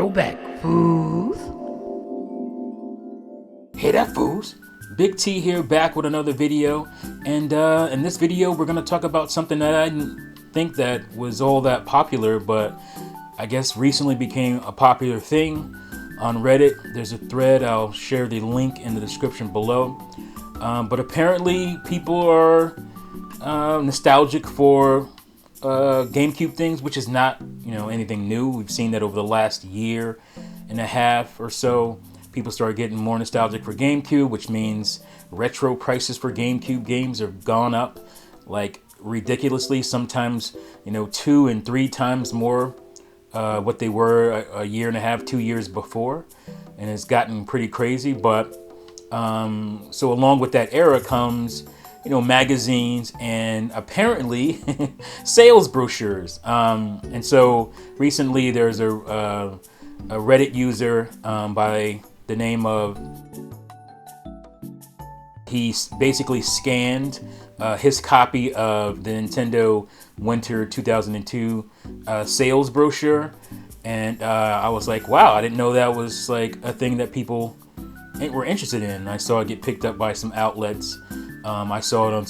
Throwback, fools. Hey that fools! Big T here, back with another video, and in this video we're gonna talk about something that I didn't think that was all that popular, but I guess recently became a popular thing on Reddit. There's a thread, I'll share the link in the description below. But apparently people are nostalgic for GameCube things, which is not, anything new. We've seen that over the last year and a half or so. People start getting more nostalgic for GameCube, which means retro prices for GameCube games have gone up like ridiculously. Sometimes, 2 and 3 times more what they were a year and a half, 2 years before, and it's gotten pretty crazy. But so along with that era comes, magazines and apparently sales brochures. And so recently there's a Reddit user by the name of, he basically scanned his copy of the Nintendo Winter 2002 sales brochure, and I was like, wow, I didn't know that was like a thing that people were interested in. I saw it get picked up by some outlets. I saw it on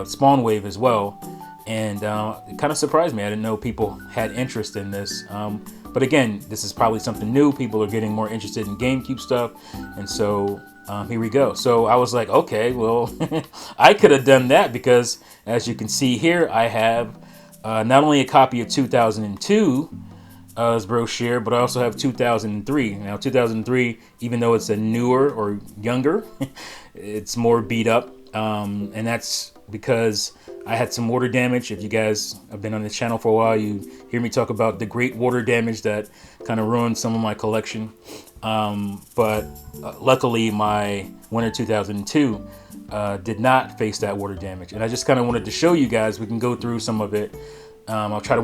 Spawnwave as well, and it kind of surprised me. I didn't know people had interest in this. But again, this is probably something new. People are getting more interested in GameCube stuff, and so here we go. So I was like, okay, well, I could have done that, because as you can see here, I have not only a copy of 2002 brochure, but I also have 2003. Now 2003, even though it's a newer or younger, it's more beat up, and that's because I had some water damage. If you guys have been on the channel for a while, you hear me talk about the great water damage that kind of ruined some of my collection. But luckily my Winter 2002 did not face that water damage, and I just kind of wanted to show you guys. We can go through some of it. I'll try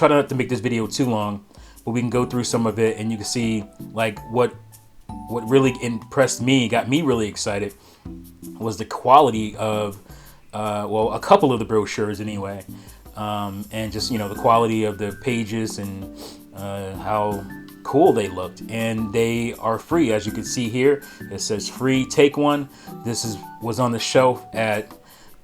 not to make this video too long, but we can go through some of it, and you can see like what really impressed me, got me really excited, was the quality of well, a couple of the brochures anyway, and just the quality of the pages and how cool they looked. And they are free, as you can see here. It says free, take one. This was on the shelf at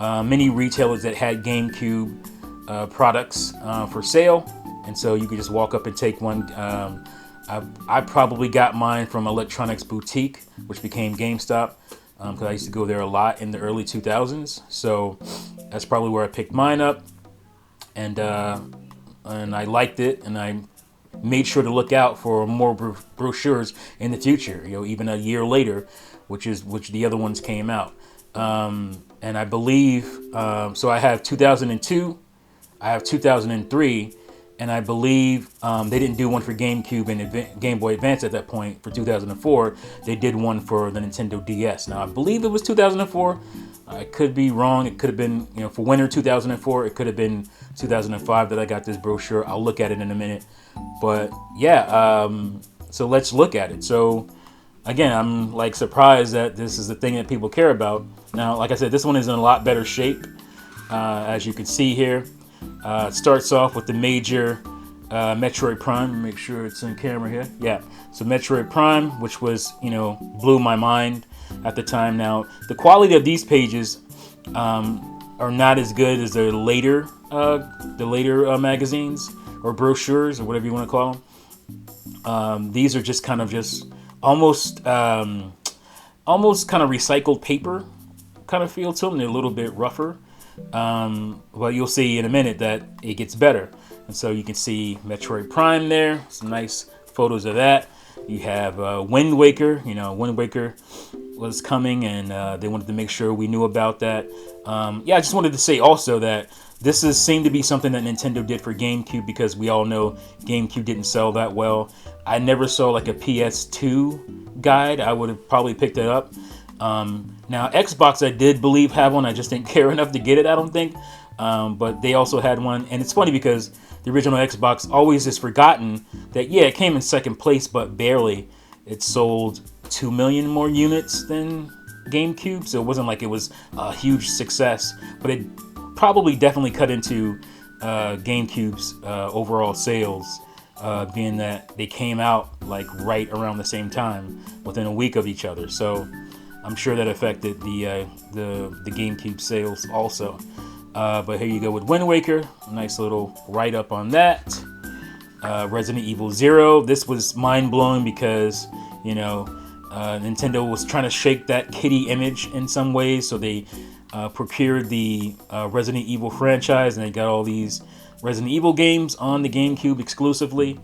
many retailers that had GameCube products for sale, and so you could just walk up and take one. I probably got mine from Electronics Boutique, which became GameStop, because I used to go there a lot in the early 2000s. So that's probably where I picked mine up, and I liked it, and I made sure to look out for more brochures in the future. Even a year later, which the other ones came out, and I believe so. I have 2002, I have 2003. And I believe they didn't do one for GameCube and Game Boy Advance at that point for 2004. They did one for the Nintendo DS. Now, I believe it was 2004. I could be wrong. It could have been, for Winter 2004. It could have been 2005 that I got this brochure. I'll look at it in a minute. But yeah, so let's look at it. So again, I'm like surprised that this is the thing that people care about. Now, like I said, this one is in a lot better shape, as you can see here. It starts off with the major Metroid Prime. Make sure it's in camera here. Yeah, so Metroid Prime, which was, blew my mind at the time. Now, the quality of these pages are not as good as the later magazines or brochures or whatever you want to call them. These are just kind of almost kind of recycled paper kind of feel to them. They're a little bit rougher. Well, you'll see in a minute that it gets better. And so you can see Metroid Prime there, some nice photos of that. You have Wind Waker. Wind Waker was coming, and they wanted to make sure we knew about that. Yeah, I just wanted to say also that this seemed to be something that Nintendo did for GameCube, because we all know GameCube didn't sell that well. I never saw like a PS2 guide. I would have probably picked it up. Now Xbox, I did believe have one. I just didn't care enough to get it, I don't think. But they also had one, and it's funny because the original Xbox always is forgotten that, yeah, it came in second place, but barely. It sold 2 million more units than GameCube, so it wasn't like it was a huge success, but it probably definitely cut into GameCube's overall sales being that they came out like right around the same time, within a week of each other. So I'm sure that affected the GameCube sales also. But here you go with Wind Waker. Nice little write-up on that. Resident Evil 0. This was mind-blowing because, you know, Nintendo was trying to shake that kitty image in some ways. So they procured the Resident Evil franchise, and they got all these Resident Evil games on the GameCube exclusively.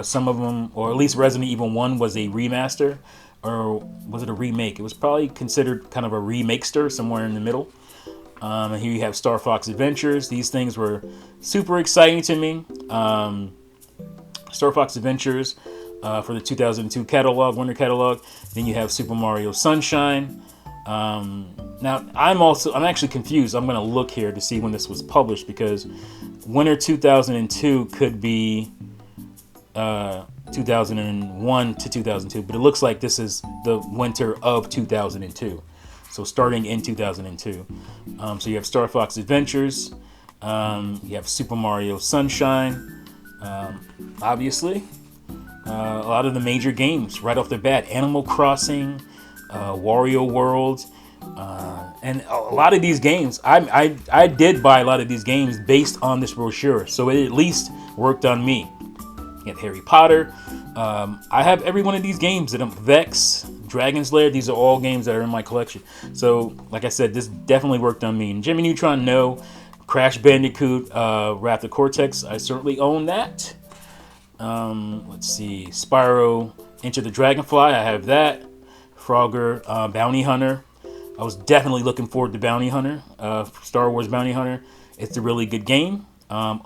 Some of them, or at least Resident Evil 1 was a remaster, or was it a remake? It was probably considered kind of a remakester, somewhere in the middle. And here you have Star Fox Adventures. These things were super exciting to me. Star Fox Adventures for the 2002 catalog, winter catalog. Then you have Super Mario Sunshine. Now I'm actually confused. I'm gonna look here to see when this was published, because winter 2002 could be 2001 to 2002, but it looks like this is the winter of 2002. So starting in 2002. So you have Star Fox Adventures. You have Super Mario Sunshine. Obviously, a lot of the major games right off the bat. Animal Crossing, Wario World, and a lot of these games. I did buy a lot of these games based on this brochure, so it at least worked on me. You have Harry Potter. I have every one of these games. Vex, Dragon's Lair. These are all games that are in my collection. So, like I said, this definitely worked on me. And Jimmy Neutron, no. Crash Bandicoot, Wrath of Cortex, I certainly own that. Let's see, Spyro, Enter the Dragonfly, I have that. Frogger, Bounty Hunter. I was definitely looking forward to Bounty Hunter, Star Wars Bounty Hunter. It's a really good game. Even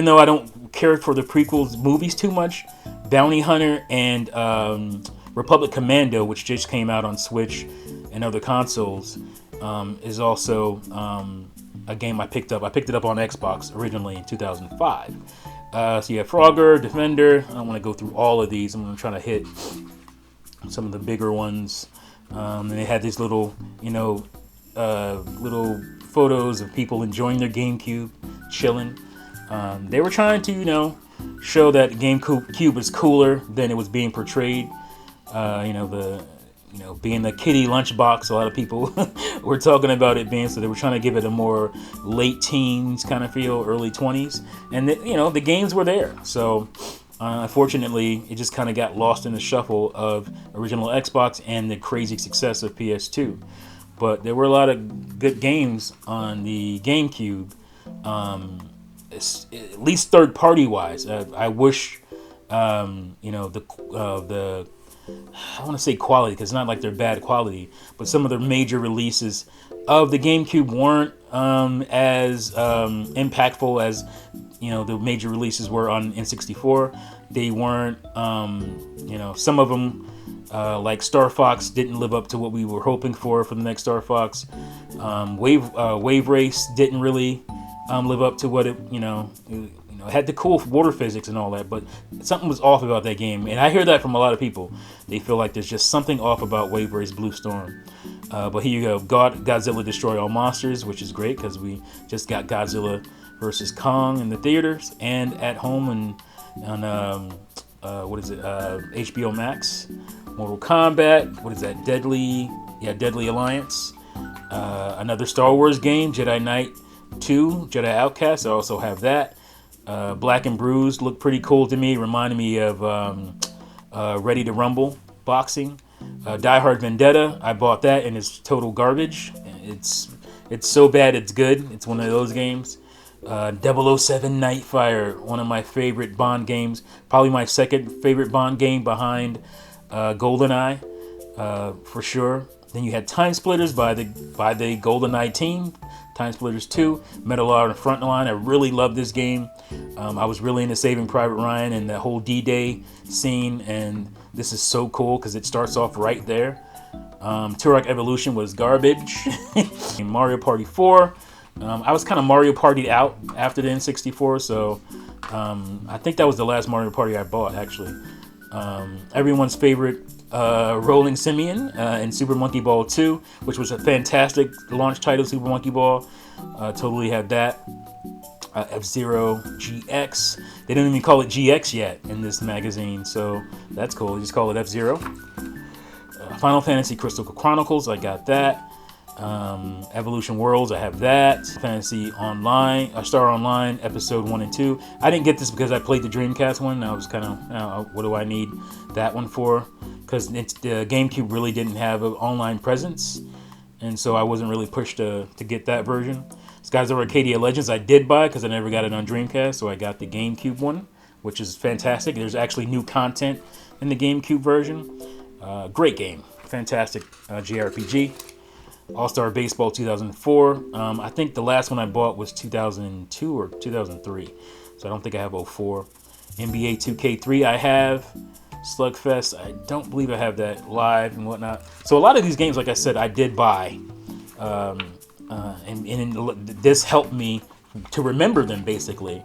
though I don't care for the prequels movies too much, Bounty Hunter and Republic Commando, which just came out on Switch and other consoles, is also a game I picked up. I picked it up on Xbox originally in 2005. So you have Frogger, Defender. I don't want to go through all of these. I'm going to try to hit some of the bigger ones. And they had these little, little photos of people enjoying their GameCube, chilling. They were trying to, show that GameCube is cooler than it was being portrayed. Being the kiddie lunchbox, a lot of people were talking about it being, so they were trying to give it a more late teens kind of feel, early 20s. And, the games were there. So, unfortunately, it just kind of got lost in the shuffle of original Xbox and the crazy success of PS2. But there were a lot of good games on the GameCube, at least third-party wise. I wish, I want to say quality, because it's not like they're bad quality, but some of the major releases of the GameCube weren't as impactful as the major releases were on N64. They weren't, some of them, like Star Fox, didn't live up to what we were hoping for the next Star Fox. Wave Race didn't really live up to what it had the cool water physics and all that, but something was off about that game. And I hear that from a lot of people. They feel like there's just something off about Wave Race Blue Storm. But here you go, Godzilla Destroy All Monsters, which is great because we just got Godzilla versus Kong in the theaters and at home and on HBO Max. Mortal Kombat, what is that? Deadly Alliance. Another Star Wars game, Jedi Knight 2, Jedi Outcast. I also have that. Black and Bruised looked pretty cool to me. Reminded me of Ready to Rumble boxing. Die Hard Vendetta. I bought that and it's total garbage. It's so bad it's good. It's one of those games. 007 Nightfire, one of my favorite Bond games. Probably my second favorite Bond game behind GoldenEye, for sure. Then you had Time Splitters by the GoldenEye team. Time Splitters 2, Medal of Frontline. I really love this game. I was really into Saving Private Ryan and the whole D-Day scene, and this is so cool because it starts off right there. Turok Evolution was garbage. Mario Party 4. I was kind of Mario Partied out after the N64, so I think that was the last Mario Party I bought, actually. Everyone's favorite Rolling Simian in Super Monkey Ball 2, which was a fantastic launch title, Super Monkey Ball. Totally had that. F-Zero GX. They didn't even call it GX yet in this magazine, so that's cool. They just call it F-Zero. Final Fantasy Crystal Chronicles, I got that. Evolution Worlds, I have that. Fantasy Online, Star Online, Episode 1 and 2. I didn't get this because I played the Dreamcast one. I was kind of, what do I need that one for? Because the GameCube really didn't have an online presence, and so I wasn't really pushed to get that version. Skies of Arcadia Legends I did buy because I never got it on Dreamcast, so I got the GameCube one, which is fantastic. There's actually new content in the GameCube version. Great game. Fantastic JRPG. All-Star Baseball 2004. I think the last one I bought was 2002 or 2003. So I don't think I have 04. NBA 2K3 I have. Slugfest, I don't believe I have that live and whatnot. So a lot of these games, like I said, I did buy. And this helped me to remember them, basically.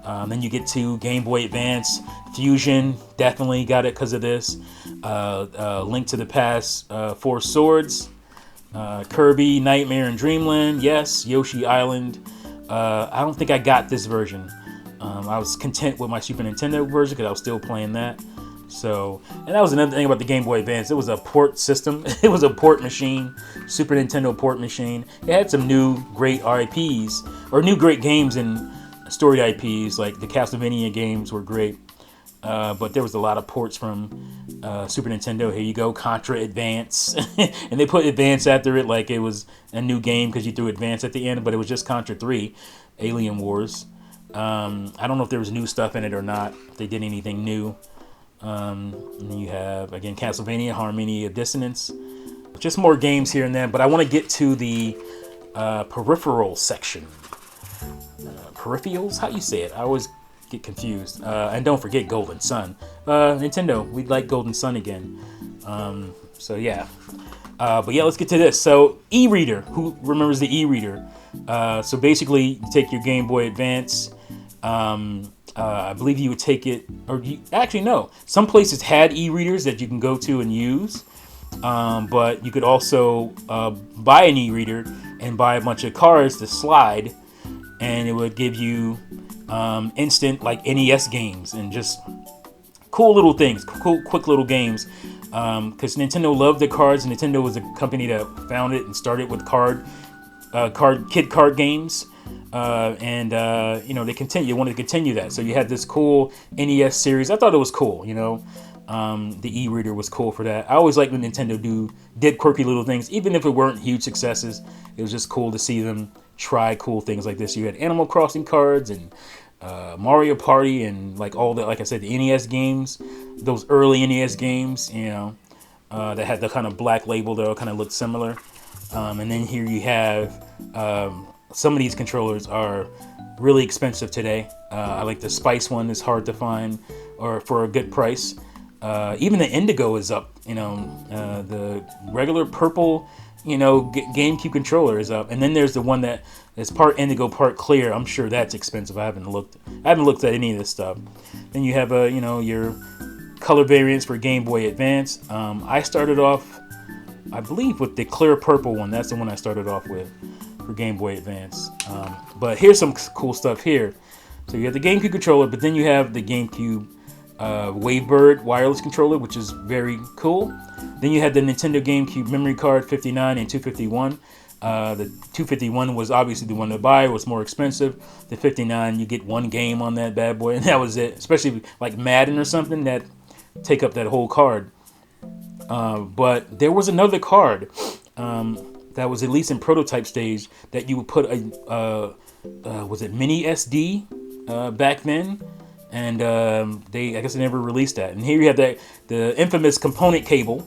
Then you get to Game Boy Advance, Fusion, definitely got it because of this. Link to the Past, Four Swords, Kirby, Nightmare and Dreamland, yes, Yoshi Island. I don't think I got this version. I was content with my Super Nintendo version because I was still playing that. So, and that was another thing about the Game Boy Advance. It was a port system. It was a port machine, Super Nintendo port machine. It had some new great IPs, or new great games and story IPs, like the Castlevania games were great. But there was a lot of ports from Super Nintendo. Here you go, Contra Advance. And they put Advance after it like it was a new game because you threw Advance at the end, but it was just Contra 3, Alien Wars. I don't know if there was new stuff in it or not, if they did anything new. And then you have, again, Castlevania, Harmony of Dissonance. Just more games here and there, but I want to get to the peripheral section. Peripherals? How you say it? I always get confused. And don't forget Golden Sun. Nintendo, we'd like Golden Sun again. So yeah. But yeah, let's get to this. So e-reader. Who remembers the e-reader? So basically, you take your Game Boy Advance. I believe you would take it, or actually no. Some places had e-readers that you can go to and use. But you could also buy an e-reader and buy a bunch of cards to slide, and it would give you instant like NES games and just cool little things, cool quick little games. Because Nintendo loved the cards. Nintendo was a company that founded and started with kid card games. They wanted to continue that. So you had this cool NES series. I thought it was cool, the e-reader was cool for that. I always liked when Nintendo did quirky little things, even if it weren't huge successes. It was just cool to see them try cool things like this. You had Animal Crossing cards and Mario Party and like all that. Like I said, the NES games, those early NES games, that had the kind of black label that all kind of looked similar. And then here you have some of these controllers are really expensive today. I like the Spice one is hard to find or for a good price. Even the Indigo is up, the regular purple, GameCube controller is up. And then there's the one that is part Indigo, part clear. I'm sure that's expensive. I haven't looked at any of this stuff. Then you have, your color variants for Game Boy Advance. I started off, I believe, with the clear purple one. That's the one I started off with for Game Boy Advance. But here's some cool stuff here. So you have the GameCube controller, but then you have the GameCube Wavebird wireless controller, which is very cool. Then you had the Nintendo GameCube memory card 59 and 251. The 251 was obviously the one to buy. It was more expensive. The 59, you get one game on that bad boy, and that was it. Especially like Madden or something that take up that whole card. But there was another card that was at least in prototype stage that you would put was it mini SD back then? And I guess they never released that. And here you have the infamous component cable,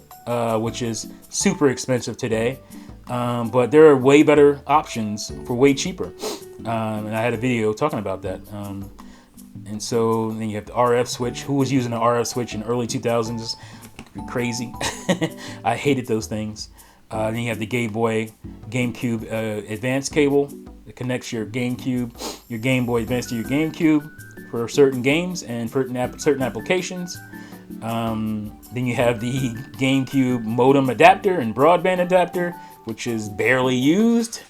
which is super expensive today. But there are way better options for way cheaper. And I had a video talking about that. And so then you have the RF switch. Who was using the RF switch in early 2000s? Crazy. I hated those things. Then you have the GameCube Advance cable that connects your GameCube, your Game Boy Advance to your GameCube for certain games and for certain applications. Then you have the GameCube modem adapter and broadband adapter, which is barely used.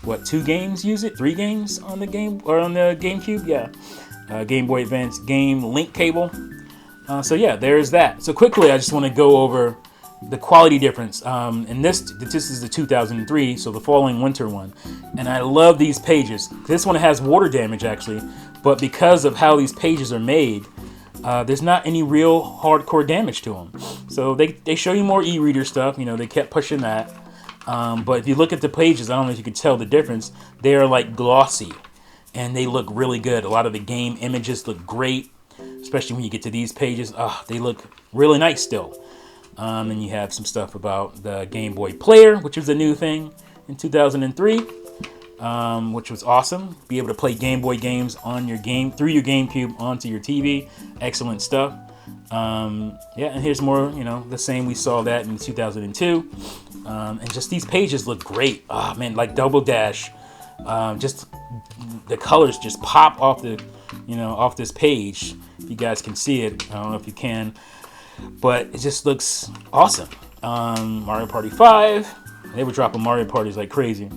what, 2 games use it, 3 games on the game or on the GameCube. Yeah, Game Boy Advance game link cable. So yeah, there's that. So quickly, I just want to go over the quality difference. And this is the 2003, so the fall and winter one. And I love these pages. This one has water damage actually, but because of how these pages are made, there's not any real hardcore damage to them. So they show you more e-reader stuff. You know, they kept pushing that. But if you look at the pages, I don't know if you can tell the difference. They are like glossy, and they look really good. A lot of the game images look great, especially when you get to these pages. They look really nice still. And you have some stuff about the Game Boy Player, which was a new thing in 2003, which was awesome. Be able to play Game Boy games on your through your GameCube onto your TV. Excellent stuff. Yeah, and here's more, you know, the same. We saw that in 2002. And just these pages look great. Oh man, like Double Dash. Just the colors just pop off the, you know, off this page. If you guys can see it, I don't know if you can, but it just looks awesome. Mario Party 5. They were dropping Mario Parties like crazy.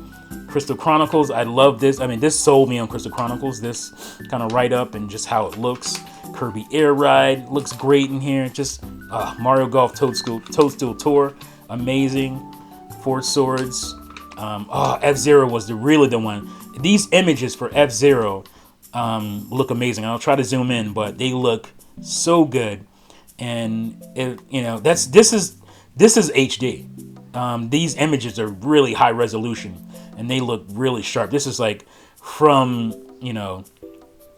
Crystal Chronicles, I love this. I mean, this sold me on Crystal Chronicles. This kind of write up and just how it looks. Kirby Air Ride looks great in here. Just Mario Golf Toadstool Tour, amazing. Four Swords. F-Zero was really the one. These images for F-Zero look amazing. I'll try to zoom in, but they look so good. And you know, this is HD. These images are really high resolution, and they look really sharp. This is like from, you know,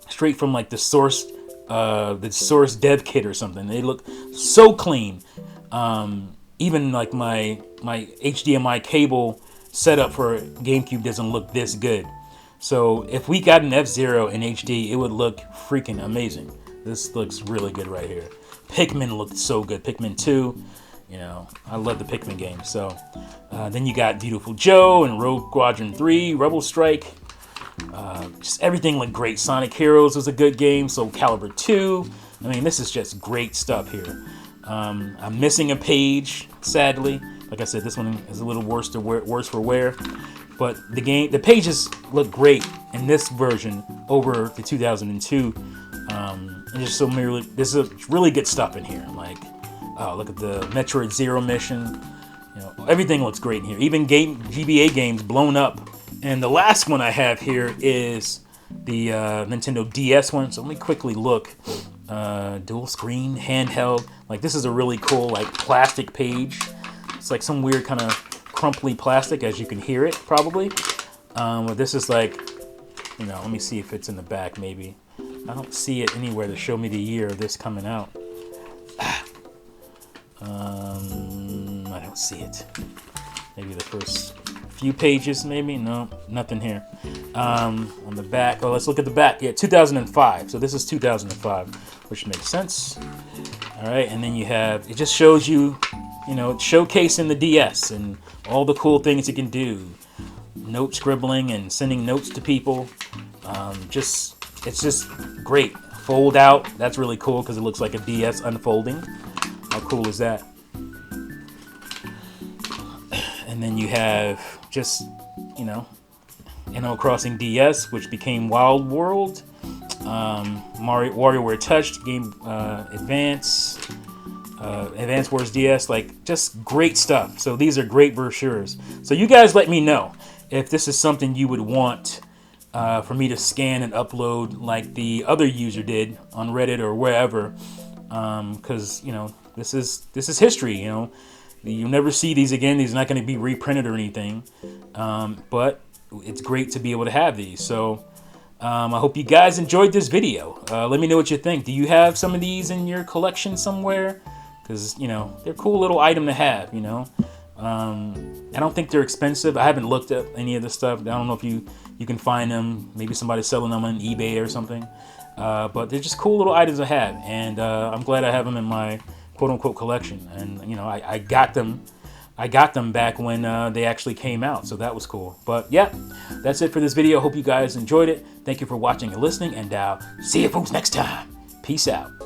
straight from like the source dev kit or something. They look so clean. Even like my HDMI cable setup for GameCube doesn't look this good. So if we got an F-Zero in HD, it would look freaking amazing. This looks really good right here. Pikmin looked so good. Pikmin 2, you know, I love the Pikmin games. So then you got Beautiful Joe and Rogue Squadron 3, Rebel Strike. Just everything looked great. Sonic Heroes was a good game. Soul Calibur 2. I mean, this is just great stuff here. I'm missing a page, sadly. Like I said, this one is a little worse for wear. But the pages look great in this version over the 2002. And just so merely, this is really good stuff in here. Like, look at the Metroid Zero mission. You know, everything looks great in here. Even GBA games blown up. And the last one I have here is the Nintendo DS one. So let me quickly look. Dual screen, handheld. Like, this is a really cool, like, plastic page. It's like some weird kind of crumply plastic, as you can hear it probably. But this is like, you know, let me see if it's in the back maybe. I don't see it anywhere to show me the year of this coming out. I don't see it. Maybe the first few pages, maybe. No, nothing here. On the back, oh, let's look at the back. Yeah, 2005. So this is 2005, which makes sense. All right, and then you have, it just shows you, you know, showcasing the DS and all the cool things it can do. Note scribbling and sending notes to people. It's just great. Fold out. That's really cool because it looks like a DS unfolding. How cool is that? And then you have just, you know, Animal Crossing DS, which became Wild World. WarioWare Touched, Game Advance Wars DS, like just great stuff. So these are great brochures. So you guys let me know if this is something you would want for me to scan and upload like the other user did on Reddit or wherever, because you know, this is history. You know, you'll never see these again. These are not going to be reprinted or anything, but it's great to be able to have these. So I hope you guys enjoyed this video. Let me know what you think. Do you have some of these in your collection somewhere? Because, you know, they're a cool little item to have, you know. I don't think they're expensive. I haven't looked up any of this stuff. I don't know if you can find them. Maybe somebody's selling them on eBay or something. But they're just cool little items to have. And I'm glad I have them in my quote-unquote collection. And, you know, I got them back when they actually came out. So that was cool. But, yeah, that's it for this video. Hope you guys enjoyed it. Thank you for watching and listening. And see you folks next time. Peace out.